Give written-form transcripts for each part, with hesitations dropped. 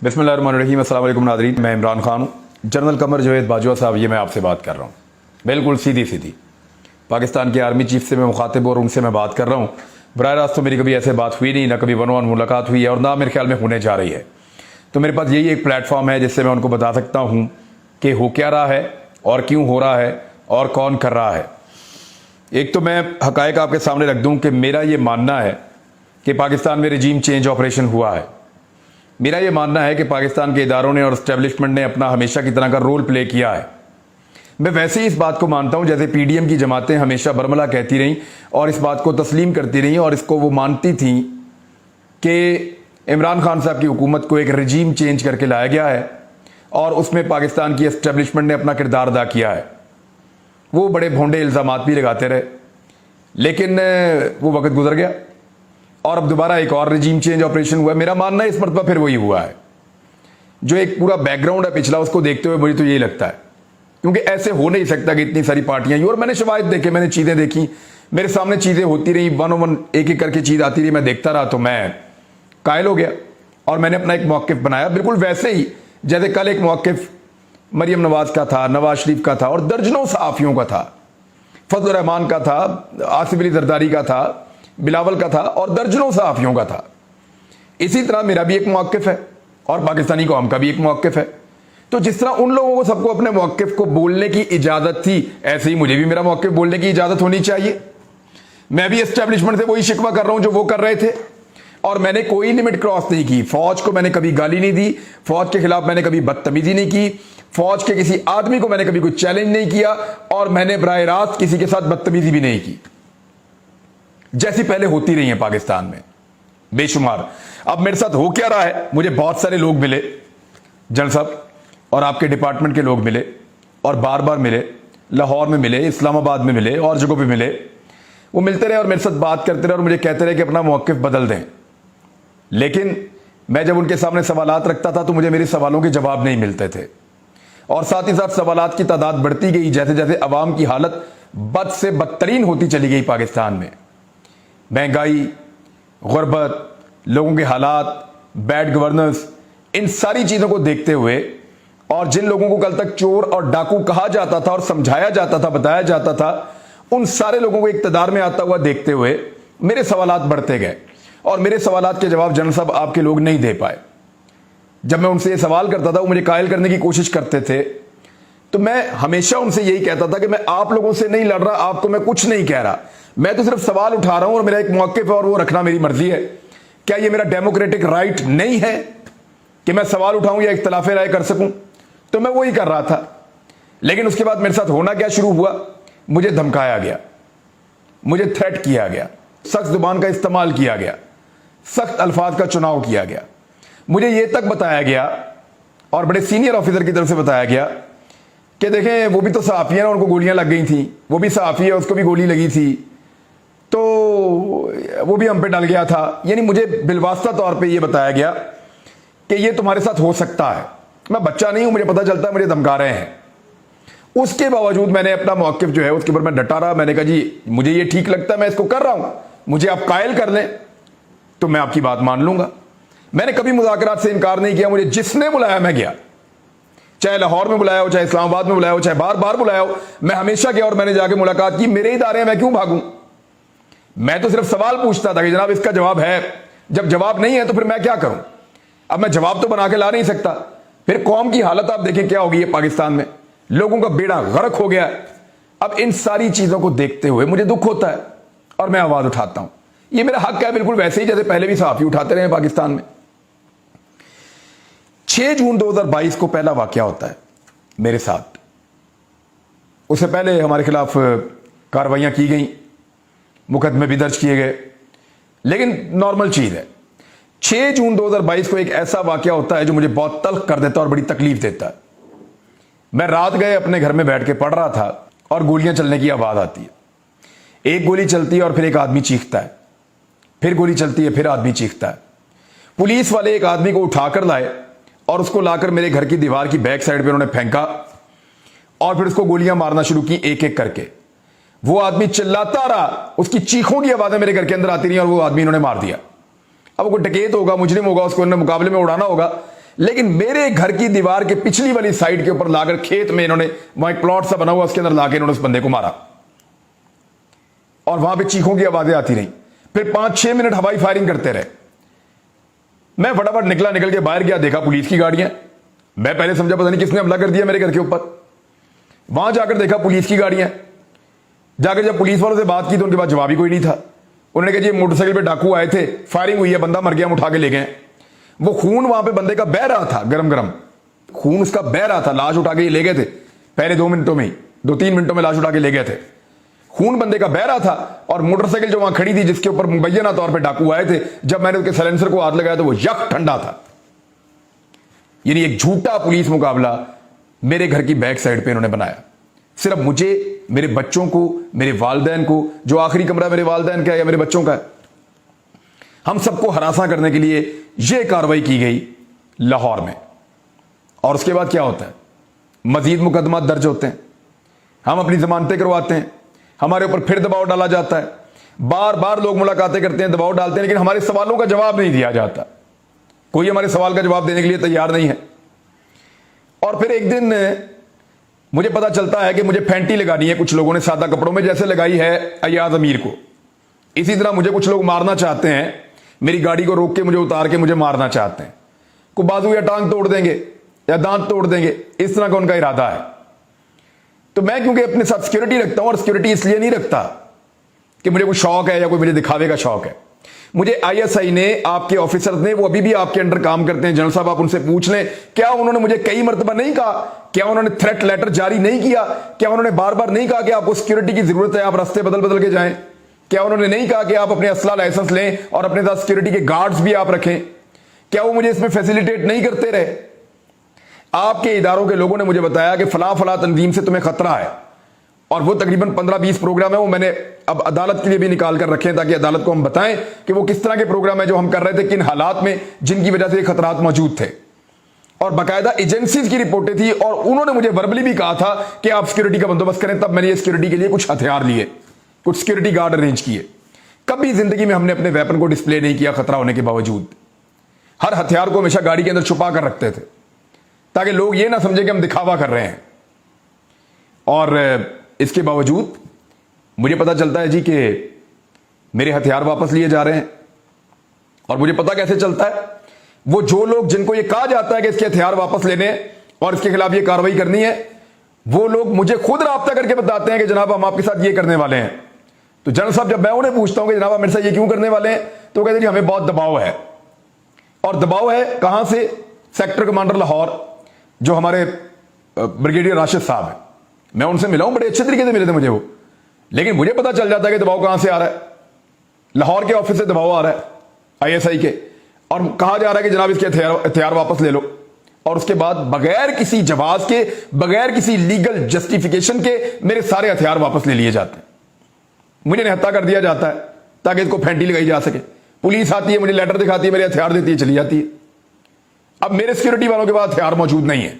बिस्मिल्लाहिर्रहमानिर्रहीम। अस्सलाम वालेकुम नाज़रीन, मैं इमरान खान हूँ। जनरल कमर जावेद बाजवा साहब, ये मैं आपसे बात कर रहा हूँ बिल्कुल सीधी सीधी। पाकिस्तान के आर्मी चीफ से मैं मुखातिब और उनसे मैं बात कर रहा हूँ। बराह रास्त तो मेरी कभी ऐसे बात हुई नहीं, ना कभी वन ऑन मुलाकात हुई है और ना मेरे ख्याल में होने जा रही है। तो मेरे पास यही एक प्लेटफॉर्म है जिससे मैं उनको बता सकता हूँ कि हो क्या रहा है और क्यों हो रहा है और कौन कर रहा है। एक तो मैं हकायक आपके सामने रख दूँ कि मेरा ये मानना है कि पाकिस्तान में रिजीम चेंज ऑपरेशन हुआ है। मेरा ये मानना है कि पाकिस्तान के इदारों ने और एस्टेब्लिशमेंट ने अपना हमेशा की तरह का रोल प्ले किया है। मैं वैसे ही इस बात को मानता हूं जैसे पीडीएम की जमातें हमेशा बरमला कहती रहीं और इस बात को तस्लीम करती रहीं और इसको वो मानती थीं कि इमरान खान साहब की हुकूमत को एक रजीम चेंज करके लाया गया है और उसमें पाकिस्तान की एस्टेब्लिशमेंट ने अपना किरदार अदा किया है। वो बड़े भोंडे इल्ज़ामात भी लगाते रहे, लेकिन वो वक्त गुजर गया और अब दोबारा एक और रजीम चेंज ऑपरेशन हुआ। मेरा मानना है इस मरतबा फिर वही हुआ है। जो एक पूरा बैकग्राउंड है पिछला, उसको देखते हुए मुझे तो यही लगता है, क्योंकि ऐसे हो नहीं सकता कि इतनी सारी पार्टियां ही। और मैंने शवाहिद देखे, मैंने चीज़ें देखी, मेरे सामने चीज़ें होती रही, वन वन एक एक करके चीज़ आती रही, मैं देखता रहा तो मैं कायल हो गया और मैंने अपना एक मौक़िफ़ बनाया बिल्कुल वैसे ही जैसे कल एक मौक़िफ़ मरियम नवाज का था, नवाज शरीफ का था और दर्जनों सहाफ़ियों का था, फजल रहमान का था, आसिफ अली जरदारी का था, बिलावल का था और दर्जनों सहाफ़ियों का था। इसी तरह मेरा भी एक मौक़िफ़ है और पाकिस्तानी कौम का भी एक मौक़िफ़ है। तो जिस तरह उन लोगों को सबको अपने मौक़िफ़ को बोलने की इजाज़त थी, ऐसे ही मुझे भी मेरा मौक़िफ़ बोलने की इजाज़त होनी चाहिए। मैं भी एस्टेब्लिशमेंट से वही शिकवा कर रहा हूं जो वो कर रहे थे और मैंने कोई लिमिट क्रॉस नहीं की। फौज को मैंने कभी गाली नहीं दी, फौज के खिलाफ मैंने कभी बदतमीजी नहीं की, फौज के किसी आदमी को मैंने कभी कोई चैलेंज नहीं किया और मैंने बराह रास्त किसी के साथ बदतमीजी भी नहीं की, जैसी पहले होती रही है पाकिस्तान में बेशुमार। अब मेरे साथ हो क्या रहा है, मुझे बहुत सारे लोग मिले, जनरल साहब और आपके डिपार्टमेंट के लोग मिले और बार बार मिले, लाहौर में मिले, इस्लामाबाद में मिले और जगहों पे मिले। वो मिलते रहे और मेरे साथ बात करते रहे और मुझे कहते रहे कि अपना मौक़िफ़ बदल दें। लेकिन मैं जब उनके सामने सवालात रखता था तो मुझे मेरे सवालों के जवाब नहीं मिलते थे और साथ ही साथ सवालात की तादाद बढ़ती गई जैसे जैसे अवाम की हालत बद से बदतरीन होती चली गई। पाकिस्तान में महंगाई, गुर्बत, लोगों के हालात, बैड गवर्नेंस, इन सारी चीज़ों को देखते हुए और जिन लोगों को कल तक चोर और डाकू कहा जाता था और समझाया जाता था, बताया जाता था, उन सारे लोगों को इक़्तिदार में आता हुआ देखते हुए मेरे सवालात बढ़ते गए और मेरे सवालात के जवाब जनरल साहब आपके लोग नहीं दे पाए। जब मैं उनसे ये सवाल करता था वो मुझे कायल करने की कोशिश करते थे, तो मैं हमेशा उनसे यही कहता था कि मैं आप लोगों से नहीं लड़ रहा, आपको मैं कुछ नहीं कह रहा, मैं तो सिर्फ सवाल उठा रहा हूं और मेरा एक मौक़िफ़ है और वो रखना मेरी मर्जी है। क्या ये मेरा डेमोक्रेटिक राइट नहीं है कि मैं सवाल उठाऊं या इख्तिलाफ राय कर सकूं? तो मैं वही कर रहा था। लेकिन उसके बाद मेरे साथ होना क्या शुरू हुआ, मुझे धमकाया गया, मुझे थ्रेट किया गया, सख्त जुबान का इस्तेमाल किया गया, सख्त अल्फाज का चुनाव किया गया। मुझे ये तक बताया गया और बड़े सीनियर ऑफिसर की तरफ से बताया गया कि देखें वो भी तो सहाफ़ी है ना, उनको गोलियां लग गई थी, वो भी सहाफ़ी है, उसको भी गोली लगी थी, तो वो भी हम पे डल गया था। यानी मुझे बिलवास्ता तौर पे ये बताया गया कि ये तुम्हारे साथ हो सकता है। मैं बच्चा नहीं हूं, मुझे पता चलता है मुझे धमका रहे हैं। उसके बावजूद मैंने अपना मौक़िफ़ जो है उसके ऊपर मैं डटा रहा। मैंने कहा जी मुझे ये ठीक लगता है, मैं इसको कर रहा हूं, मुझे आप कायल कर लें तो मैं आपकी बात मान लूंगा। मैंने कभी मुज़ाकरात से इनकार नहीं किया। मुझे जिसने बुलाया मैं गया, चाहे लाहौर में बुलाया हो, चाहे इस्लामाबाद में बुलाया हो, चाहे बार बार बुलाया हो, मैं हमेशा गया और मैंने जाके मुलाकात की। मेरे इदारे हैं, मैं क्यों भागूं? मैं तो सिर्फ सवाल पूछता था कि जनाब इसका जवाब है। जब जवाब नहीं है तो फिर मैं क्या करूं? अब मैं जवाब तो बना के ला नहीं सकता। फिर कौम की हालत आप देखें क्या होगी है पाकिस्तान में, लोगों का बेड़ा गर्क हो गया। अब इन सारी चीजों को देखते हुए मुझे दुख होता है और मैं आवाज उठाता हूं। यह मेरा हक है, बिल्कुल वैसे ही जैसे पहले भी सहाफ़ी उठाते रहे पाकिस्तान में। 6 जून 2022 को पहला वाकया होता है मेरे साथ। उससे पहले हमारे खिलाफ कार्रवाइयां की गई, मुकदमे भी दर्ज किए गए, लेकिन नॉर्मल चीज है। 6 जून 2022 को एक ऐसा वाकया होता है जो मुझे बहुत तल्ख कर देता है और बड़ी तकलीफ देता है। मैं रात गए अपने घर में बैठ के पढ़ रहा था और गोलियां चलने की आवाज आती है। एक गोली चलती है और फिर एक आदमी चीखता है, फिर गोली चलती है, फिर आदमी चीखता है। पुलिस वाले एक आदमी को उठाकर लाए और उसको लाकर मेरे घर की दीवार की बैक साइड पे उन्होंने फेंका और फिर उसको गोलियां मारना शुरू की एक एक करके। वो आदमी चिल्लाता रहा, उसकी चीखों की आवाजें मेरे घर के अंदर आती रही और वो आदमी इन्होंने मार दिया। अब वो डकैत होगा, मुजरिम होगा, उसको इन्होंने मुकाबले में उड़ाना होगा, लेकिन मेरे घर की दीवार के पिछली वाली साइड के ऊपर लाकर खेत में इन्होंने, वहां एक प्लॉट सा बना हुआ, उसके अंदर लाकर इन्होंने उस बंदे को मारा और वहां पे चीखों की आवाजें आती रही। फिर 5-6 मिनट हवाई फायरिंग करते रहे। मैं फटाफट निकल के बाहर गया, देखा पुलिस की गाड़ियां। मैं पहले समझा पता नहीं किसने हमला कर दिया मेरे घर के ऊपर। वहां जाकर देखा पुलिस की गाड़ियां। जाकर जब पुलिस वालों से बात की तो उनके पास जवाब ही कोई नहीं था। उन्होंने कहा जी मोटरसाइकिल पे डाकू आए थे, फायरिंग हुई है, बंदा मर गया, हम उठा के ले गए। वो खून वहां पे बंदे का बह रहा था, गरम गरम खून उसका बह रहा था। लाश उठा के ले गए थे पहले 2 मिनटों में ही, 2-3 मिनटों में लाश उठा के ले गए थे। खून बंदे का बह रहा था और मोटरसाइकिल जो वहां खड़ी थी जिसके ऊपर मुबैना तौर पे डाकू आए थे, जब मैंने उसके साइलेंसर को हाथ लगाया तो वो यक ठंडा था। यानी एक झूठा पुलिस मुकाबला मेरे घर की बैक साइड पे इन्होंने बनाया। सिर्फ मुझे, मेरे बच्चों को, मेरे वालिदैन को, जो आखिरी कमरा मेरे वालिदैन का है या मेरे बच्चों का है, हम सबको हरासा करने के लिए यह कार्रवाई की गई लाहौर में। और उसके बाद क्या होता है, मजीद मुकदमा दर्ज होते हैं, हम अपनी जमानतें करवाते हैं, हमारे ऊपर फिर दबाव डाला जाता है। बार बार लोग मुलाकातें करते हैं, दबाव डालते हैं, लेकिन हमारे सवालों का जवाब नहीं दिया जाता। कोई हमारे सवाल का जवाब देने के लिए तैयार नहीं है। और फिर एक दिन मुझे पता चलता है कि मुझे फैंटी लगानी है कुछ लोगों ने सादा कपड़ों में, जैसे लगाई है अयाज अमीर को। इसी तरह मुझे कुछ लोग मारना चाहते हैं, मेरी गाड़ी को रोक के मुझे उतार के मुझे मारना चाहते हैं। को बाजू या टांग तोड़ देंगे या दांत तोड़ देंगे, इस तरह का उनका इरादा है। तो मैं क्योंकि अपने साथ सिक्योरिटी रखता हूं, और सिक्योरिटी इसलिए नहीं रखता कि मुझे कोई शौक है या कोई मुझे दिखावे का शौक है। मुझे आईएसआई ने, आपके ऑफिसर्स ने, वो अभी भी आपके अंडर काम करते हैं, जनरल साहब आप उनसे पूछ लें, क्या उन्होंने मुझे कई मरतबा नहीं कहा, क्या उन्होंने थ्रेट लेटर जारी नहीं किया, क्या उन्होंने बार बार नहीं कहा कि आपको सिक्योरिटी की जरूरत है, आप रास्ते बदल बदल के जाएं, क्या उन्होंने नहीं कहा कि आप अपने असला लाइसेंस लें और अपने साथ सिक्योरिटी के गार्ड्स भी आप रखें, क्या वो मुझे इसमें फैसिलिटेट नहीं करते रहे? आपके इदारों के लोगों ने मुझे बताया कि फला फला तंजीम से तुम्हें खतरा है, और वो तकरीबन 15-20 प्रोग्राम है, वो मैंने अब अदालत के लिए भी निकाल कर रखे हैं ताकि अदालत को हम बताएं कि वो किस तरह के प्रोग्राम है जो हम कर रहे थे, किन हालात में, जिनकी वजह से ये खतरात मौजूद थे। और बाकायदा एजेंसीज की रिपोर्टें थी, और उन्होंने मुझे वर्बली भी कहा था कि आप सिक्योरिटी का बंदोबस्त करें। तब मैंने ये सिक्योरिटी के लिए कुछ हथियार लिए, कुछ सिक्योरिटी गार्ड अरेंज किए। कभी जिंदगी में हमने अपने वेपन को डिस्प्ले नहीं किया खतरा होने के बावजूद। हर हथियार को हमेशा गाड़ी के अंदर छुपा कर रखते थे ताकि लोग ये ना समझे कि हम दिखावा कर रहे हैं। और इसके बावजूद मुझे पता चलता है जी कि मेरे हथियार वापस लिए जा रहे हैं। और मुझे पता कैसे चलता है, वो जो लोग जिनको ये कहा जाता है कि इसके हथियार वापस लेने और इसके खिलाफ ये कार्रवाई करनी है, वो लोग मुझे खुद राब्ता करके बताते हैं कि जनाब हम आपके साथ ये करने वाले हैं। तो जनरल साहब, जब मैं उन्हें पूछता हूं कि जनाब मेरे साथ ये क्यों करने वाले हैं, तो कहते हैं जी हमें बहुत दबाव है। और दबाव है कहां से? सेक्टर कमांडर लाहौर जो हमारे ब्रिगेडियर राशिद साहब है, मैं उनसे मिला हूं, बड़े अच्छे तरीके से मिले थे मुझे वो। लेकिन मुझे पता चल जाता है कि दबाव कहां से आ रहा है। लाहौर के ऑफिस से दबाव आ रहा है आईएसआई के, और कहा जा रहा है कि जनाब इसके हथियार वापस ले लो। और उसके बाद बगैर किसी जवाब के, बगैर किसी लीगल जस्टिफिकेशन के मेरे सारे हथियार वापस ले लिए जाते हैं। मुझे निहत्था कर दिया जाता है ताकि इसको फैंटी लगाई जा सके। पुलिस आती है, मुझे लेटर दिखाती है, मेरे हथियार देती है, चली जाती है। अब मेरे सिक्योरिटी वालों के पास हथियार मौजूद नहीं है।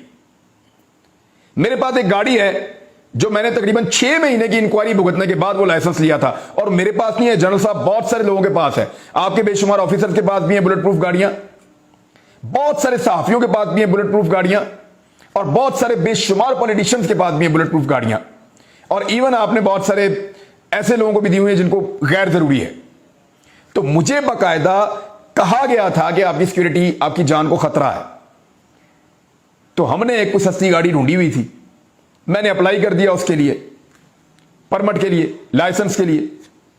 मेरे पास एक गाड़ी है जो मैंने तकरीबन 6 महीने की इंक्वायरी भुगतने के बाद वो लाइसेंस लिया था, और मेरे पास नहीं है जनरल साहब, बहुत सारे लोगों के पास है। आपके बेशुमार ऑफिसर्स के पास भी है बुलेट प्रूफ गाड़ियां, बहुत सारे सहाफियों के पास भी है बुलेट प्रूफ गाड़ियां, और बहुत सारे बेशुमार पॉलिटिशियंस के पास भी है बुलेट प्रूफ गाड़ियां। और इवन आपने बहुत सारे ऐसे लोगों को भी दी हुई है जिनको गैर जरूरी है। तो मुझे बाकायदा कहा गया था कि आपकी सिक्योरिटी, आपकी जान को खतरा है। तो हमने एक कोई सस्ती गाड़ी ढूंढी हुई थी, मैंने अप्लाई कर दिया उसके लिए, परमिट के लिए, लाइसेंस के लिए,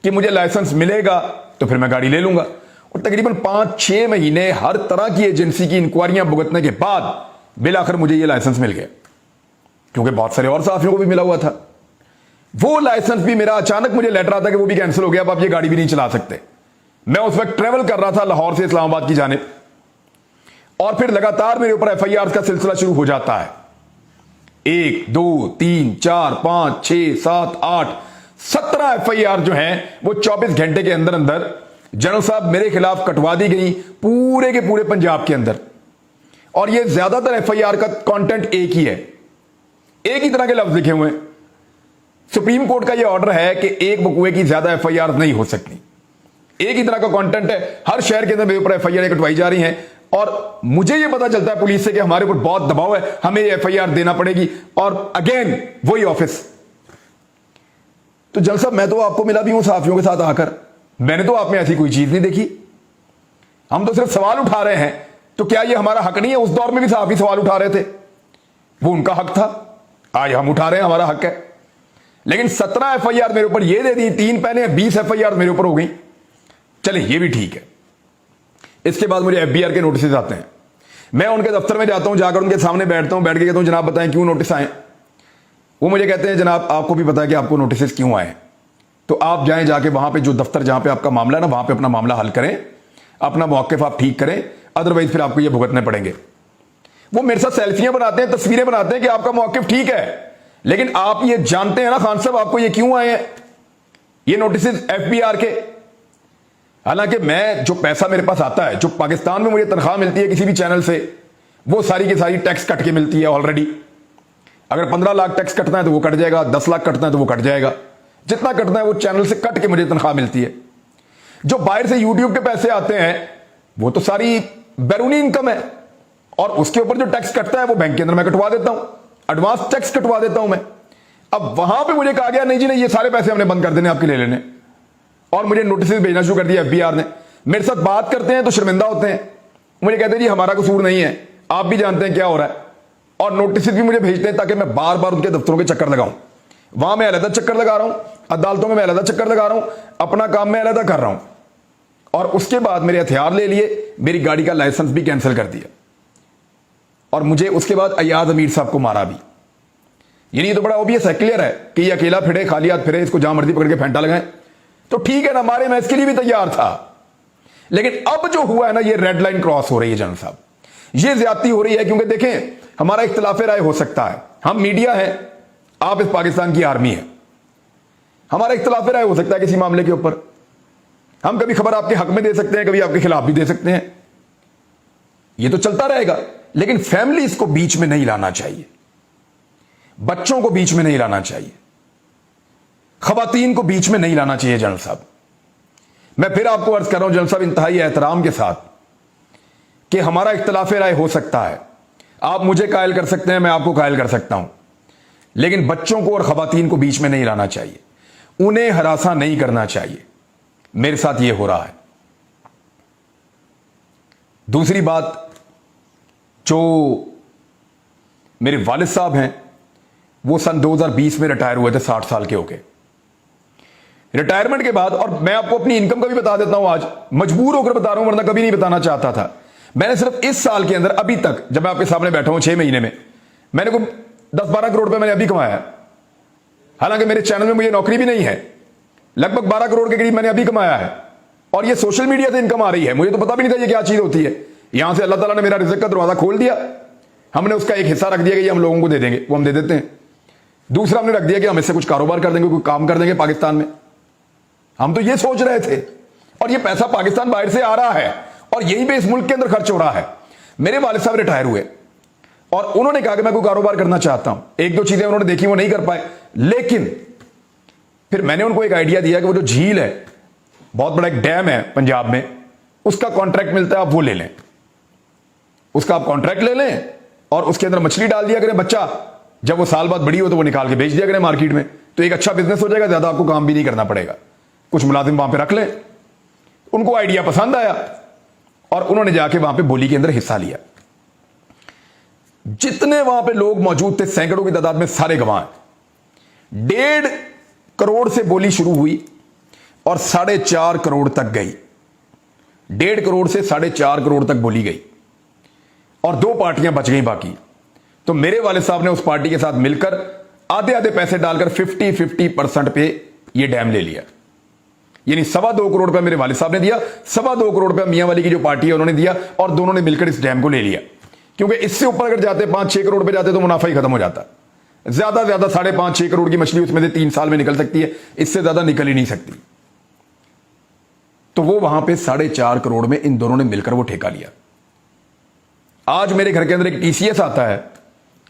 कि मुझे लाइसेंस मिलेगा तो फिर मैं गाड़ी ले लूंगा। और तकरीबन 5-6 महीने हर तरह की एजेंसी की इंक्वायरियां भुगतने के बाद बिलाखिर मुझे यह लाइसेंस मिल गया, क्योंकि बहुत सारे और साथियों को भी मिला हुआ था। वो लाइसेंस भी मेरा, अचानक मुझे लेटर आता कि वो भी कैंसिल हो गया, अब आप ये गाड़ी भी नहीं चला सकते। मैं उस वक्त ट्रेवल कर रहा था लाहौर से इस्लामाबाद की जानिब, और फिर लगातार मेरे ऊपर एफआईआर का सिलसिला शुरू हो जाता है। 1, 2, 3, 4, 5, 6, 7, 8, 17 एफआईआर जो हैं वो 24 घंटे के अंदर अंदर जनरल साहब मेरे खिलाफ कटवा दी गई पूरे के पूरे पंजाब के अंदर। और ये ज्यादातर एफआईआर का कंटेंट एक ही है, एक ही तरह के लफ्ज लिखे हुए हैं। सुप्रीम कोर्ट का यह ऑर्डर है कि एक बकुए की ज्यादा एफआईआर नहीं हो सकती, एक ही तरह का कंटेंट है। हर शहर के अंदर मेरे ऊपर एफआईआर कटवाई जा रही हैं। और मुझे यह पता चलता है पुलिस से कि हमारे ऊपर बहुत दबाव है, हमें एफआईआर देना पड़ेगी, और अगेन वही ऑफिस। तो जल साहब, मैं तो आपको मिला भी हूं साफियों के साथ आकर, मैंने तो आप में ऐसी कोई चीज नहीं देखी। हम तो सिर्फ सवाल उठा रहे हैं, तो क्या यह हमारा हक नहीं है? उस दौर में भी साफी सवाल उठा रहे थे, वो उनका हक था, आज हम उठा रहे हैं, हमारा हक है। लेकिन 17 एफआईआर मेरे ऊपर ये दे दी, 3 पहले 20 एफआईआर मेरे ऊपर हो गई। चले ये भी ठीक है। इसके बाद मुझे एफबीआर के नोटिस आते हैं, मैं उनके दफ्तर में जाता हूं, जाकर उनके सामने बैठता हूं, बैठ के कहता हूं जनाब बताएं क्यों नोटिस आए। वो मुझे कहते हैं जनाब आपको भी पता है कि आपको नोटिस क्यों आए, तो आप जाएं, जाके वहां पे जो दफ्तर जहां पे आपका मामला है ना, वहां पे अपना मामला हल करें, अपना मौक़िफ़ आप ठीक करें, अदरवाइज फिर आपको ये भुगतने पड़ेंगे। वो मेरे साथ सेल्फियां बनाते हैं, तस्वीरें बनाते हैं कि आपका मौक़िफ़ ठीक है, लेकिन आप ये जानते हैं ना खान साहब आपको ये क्यों आए हैं ये नोटिस एफबीआर के। हालांकि मैं जो पैसा मेरे पास आता है, जो पाकिस्तान में मुझे तनख्वाह मिलती है किसी भी चैनल से, वो सारी की सारी टैक्स कट के मिलती है ऑलरेडी। अगर 15 लाख टैक्स कटना है तो वो कट जाएगा, 10 लाख कटना है तो वो कट जाएगा, जितना कटना है वो चैनल से कट के मुझे तनख्वाह मिलती है। जो बाहर से यूट्यूब के पैसे आते हैं वो तो सारी बैरूनी इनकम है, और उसके ऊपर जो टैक्स कटता है वो बैंक के अंदर मैं कटवा देता हूं, एडवांस टैक्स कटवा देता हूं मैं। अब वहां पे मुझे कहा गया नहीं जी नहीं, ये सारे पैसे हमने बंद कर देने आपके ले लेने, और मुझे नोटिस भेजना शुरू कर दिया एफबीआर ने। मेरे साथ बात करते हैं तो शर्मिंदा होते हैं, मुझे कहते हैं जी हमारा कसूर नहीं है, आप भी जानते हैं क्या हो रहा है, और नोटिस भी मुझे भेजते हैं ताकि मैं बार बार उनके दफ्तरों के चक्कर लगाऊं। वहां मैं अलग चक्कर लगा रहा हूं, अदालतों में मैं अलग चक्कर लगा रहा हूं, अपना काम मैं अलग कर रहा हूं, और उसके बाद मेरे हथियार ले लिए, मेरी गाड़ी का लाइसेंस भी कैंसिल कर दिया, और मुझे उसके बाद अयाज अमीर साहब को मारा भी। यानी तो बड़ा ऑब्वियस है, क्लियर है कि ये अकेला फिरे, खाली हाथ फिरे, इसको जहां मर्जी पकड़ के फेंटा लगाएं, तो ठीक है ना, मारे, मैं इसके लिए भी तैयार था। लेकिन अब जो हुआ है ना, ये रेड लाइन क्रॉस हो रही है जनरल साहब, ये ज्यादती हो रही है। क्योंकि देखें, हमारा इख्तिलाफ राय हो सकता है, हम मीडिया है, आप इस पाकिस्तान की आर्मी है, हमारा इख्तिलाफ राय हो सकता है किसी मामले के ऊपर, हम कभी खबर आपके हक में दे सकते हैं, कभी आपके खिलाफ भी दे सकते हैं, ये तो चलता रहेगा। लेकिन फैमिलीज को बीच में नहीं लाना चाहिए, बच्चों को बीच में नहीं लाना चाहिए, खवातीन को बीच में नहीं लाना चाहिए। जनरल साहब, मैं फिर आपको अर्ज कर रहा हूं जनरल साहब, इंतहाई एहतराम के साथ, कि हमारा इख्तिलाफ राय हो सकता है, आप मुझे कायल कर सकते हैं, मैं आपको कायल कर सकता हूं, लेकिन बच्चों को और खवातीन को बीच में नहीं लाना चाहिए, उन्हें हरासा नहीं करना चाहिए। मेरे साथ यह हो रहा है। दूसरी बात, जो मेरे वालिद साहब हैं, वो सन 2020 में रिटायर हुए थे 60 साल के होके। रिटायरमेंट के बाद, और मैं आपको अपनी इनकम का भी बता देता हूं, आज मजबूर होकर बता रहा हूं, वरना कभी नहीं बताना चाहता था। मैंने सिर्फ इस साल के अंदर अभी तक, जब मैं आपके सामने बैठा हूं 6 महीने में, मैंने को 10-12 करोड़ रुपए मैंने अभी कमाया है। हालांकि मेरे चैनल में मुझे नौकरी भी नहीं है, लगभग 12 करोड़ के करीब मैंने अभी कमाया है, और ये सोशल मीडिया से इनकम आ रही है। मुझे तो पता भी नहीं था ये क्या चीज होती है। यहां से अल्लाह ताला ने मेरा रिज़्क़ का दरवाजा खोल दिया, हमने उसका एक हिस्सा रख दिया कि ये हम लोगों को दे देंगे, वो हम दे देते हैं। दूसरा हमने रख दिया कि हम इससे कुछ कारोबार कर देंगे, कोई काम कर देंगे पाकिस्तान में। हम तो ये सोच रहे थे, और ये पैसा पाकिस्तान बाहर से आ रहा है, और यहीं पे इस मुल्क के अंदर खर्च हो रहा है। मेरे वालिद साहब रिटायर हुए, और उन्होंने कहा कि मैं कोई कारोबार करना चाहता हूं। एक दो चीजें उन्होंने देखी, वो नहीं कर पाए, लेकिन फिर मैंने उनको एक आइडिया दिया कि वो जो झील है, बहुत बड़ा एक डैम है पंजाब में, उसका कॉन्ट्रैक्ट मिलता है, आप वो ले लें, उसका आप कॉन्ट्रैक्ट ले लें, और उसके अंदर मछली डाल दिया करें, बच्चा जब वो साल बाद बड़ी हो तो वो निकाल के बेच दिया करें मार्केट में, तो एक अच्छा बिजनेस हो जाएगा, ज्यादा आपको काम भी नहीं करना पड़ेगा, कुछ मुलाजिम वहां पे रख लें। उनको आइडिया पसंद आया, और उन्होंने जाके वहां पे बोली के अंदर हिस्सा लिया। जितने वहां पे लोग मौजूद थे, सैकड़ों की तादाद में, सारे गवाह हैं। 1.5 करोड़ से बोली शुरू हुई और 4.5 करोड़ तक गई। 1.5 करोड़ से 4.5 करोड़ तक बोली गई, और 2 पार्टियां बच गई बाकी। तो मेरे वालिद साहब ने उस पार्टी के साथ मिलकर आधे आधे पैसे डालकर 50-50% पे ये डैम ले लिया। यानी 2.25 करोड़ रुपया मेरे वालिद साहब ने दिया, 2.25 करोड़ रुपया मियां वाली की जो पार्टी है उन्होंने दिया, और दोनों ने मिलकर इस डैम को ले लिया। क्योंकि इससे ऊपर अगर जाते 5-6 करोड़ पे जाते तो मुनाफा ही खत्म हो जाता। ज्यादा 5.5-6 करोड़ की मछली उसमें से 3 साल में निकल सकती है, इससे ज्यादा निकल ही नहीं सकती। तो वो वहां पे 4.5 करोड़ में इन दोनों ने मिलकर वो ठेका लिया। आज मेरे घर के अंदर एक टीसीएस आता है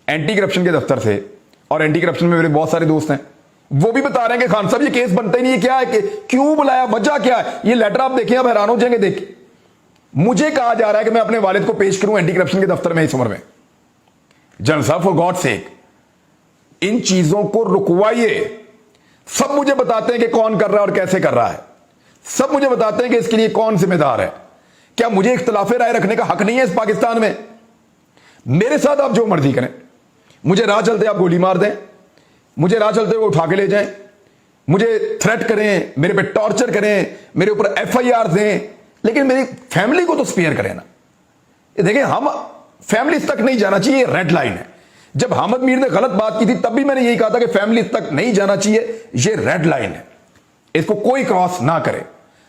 एंटी करप्शन के दफ्तर से, और एंटी करप्शन में मेरे बहुत सारे दोस्त हैं, वो भी बता रहे हैं कि खान साहब ये केस बनता ही नहीं है, क्या है कि क्यों बुलाया, वजह क्या है। ये लेटर आप देखें, आप हैरान हो जाएंगे देख के। मुझे कहा जा रहा है कि मैं अपने वालिद को पेश करूं एंटी करप्शन के दफ्तर में इस उम्र में। जनरल साहब, फॉर गॉड सेक, इन चीजों को रुकवाइए। सब मुझे बताते हैं कि कौन कर रहा है और कैसे कर रहा है, सब मुझे बताते हैं कि इसके लिए कौन जिम्मेदार है। क्या मुझे इख्तिलाफ राय रखने का हक नहीं है इस पाकिस्तान में? मेरे साथ आप जो मर्जी करें, मुझे राह चलते आप गोली मार दें, मुझे राह चलते हुए उठा के ले जाएं, मुझे थ्रेट करें, मेरे पे टॉर्चर करें, मेरे ऊपर FIR दें, लेकिन मेरी फैमिली को तो स्पेयर करें ना। ये देखें, हम फैमिली तक नहीं जाना चाहिए, रेड लाइन है। जब हामिद मीर ने गलत बात की थी तब भी मैंने यही कहा था कि फैमिली तक नहीं जाना चाहिए, ये रेड लाइन है, इसको कोई क्रॉस ना करे।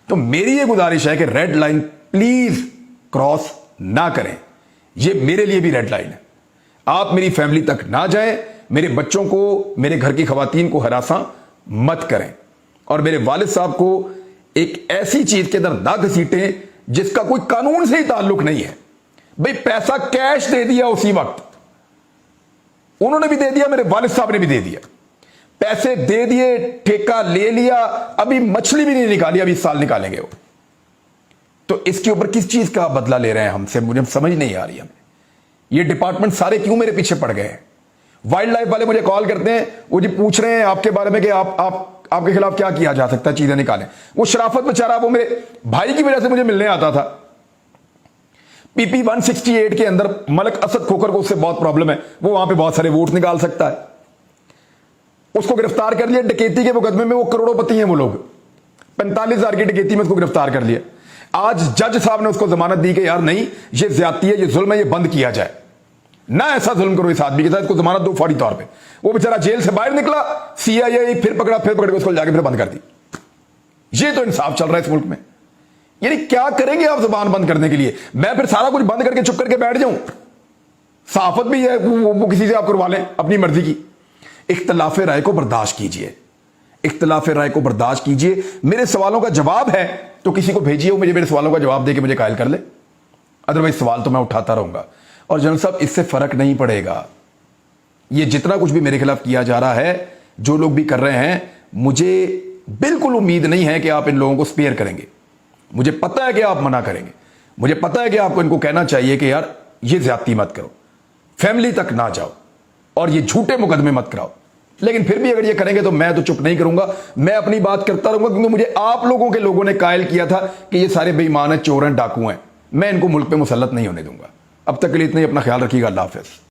तो मेरी ये गुजारिश है कि रेड लाइन प्लीज क्रॉस ना करें, ये मेरे लिए भी रेड लाइन है। आप मेरी फैमिली तक ना जाएं, मेरे बच्चों को, मेरे घर की खवातीन को हरासा मत करें, और मेरे वालिद साहब को एक ऐसी चीज के अंदर ना घसीटें जिसका कोई कानून से ही ताल्लुक नहीं है। भाई पैसा कैश दे दिया उसी वक्त, उन्होंने भी दे दिया, मेरे वालिद साहब ने भी दे दिया, पैसे दे दिए, ठेका ले लिया, अभी मछली भी नहीं निकाली, अभी इस साल निकालेंगे वो। तो इसके ऊपर किस चीज का बदला ले रहे हैं हमसे, मुझे समझ नहीं आ रही हमें। ये डिपार्टमेंट सारे क्यों मेरे पीछे पड़ गए हैं? वाइल्ड लाइफ वाले मुझे कॉल करते हैं, वो जी पूछ रहे हैं आपके बारे में कि आपके खिलाफ क्या किया जा सकता है, चीजें निकालें। वो शराफत बेचारा, वो मेरे भाई की वजह से मुझे मिलने आता था। PP 168 के अंदर मलिक असद खोखर को उससे बहुत प्रॉब्लम है, वो वहां पे बहुत सारे वोट निकाल सकता है। उसको गिरफ्तार कर लिया डकैती के मुकदमे में, वो करोड़ोंपति हैं वो लोग, 45,000 की डकैती में उसको गिरफ्तार कर लिया। आज जज साहब ने उसको जमानत दी कि यार नहीं, ये ज्यादती है, ये जुल्म है, ये बंद किया जाए ना, ऐसा जुल्म करो इस आदमी के साथ, इसको जमानत दो फौरी तौर पे। वो बेचारा जेल से बाहर निकला, CIA फिर पकड़ा, फिर पकड़ के उसको जाके फिर बंद कर दी। ये तो इंसाफ चल रहा है इस मुल्क में। यानी क्या करेंगे आप जुबान बंद करने के लिए? मैं फिर सारा कुछ बंद करके चुप करके बैठ जाऊं? सहाफत भी है, वो किसी से आप करवा लें अपनी मर्जी की। इख्तिलाफ राय को बर्दाश्त कीजिए, इख्तिलाफ राय को बर्दाश्त कीजिए। मेरे सवालों का जवाब है तो किसी को भेजिए, वो मुझे मेरे सवालों का जवाब दे के मुझे कायल कर ले, अदरवाइज सवाल तो मैं उठाता रहूंगा। और जनरल साहब, इससे फर्क नहीं पड़ेगा, ये जितना कुछ भी मेरे खिलाफ किया जा रहा है, जो लोग भी कर रहे हैं, मुझे बिल्कुल उम्मीद नहीं है कि आप इन लोगों को स्पेयर करेंगे। मुझे पता है कि आप मना करेंगे, मुझे पता है कि आपको इनको कहना चाहिए कि यार ये ज्यादती मत करो, फैमिली तक ना जाओ, और ये झूठे मुकदमे मत कराओ। लेकिन फिर भी अगर ये करेंगे तो मैं तो चुप नहीं करूंगा, मैं अपनी बात करता रहूंगा, क्योंकि मुझे आप लोगों के लोगों ने कायल किया था कि ये सारे बेईमान हैं, चोर हैं, डाकू हैं। मैं इनको मुल्क पे मुसल्लत नहीं होने दूंगा। अब तक के लिए इतना ही, अपना ख्याल रखिएगा। अल्लाह हाफिज़।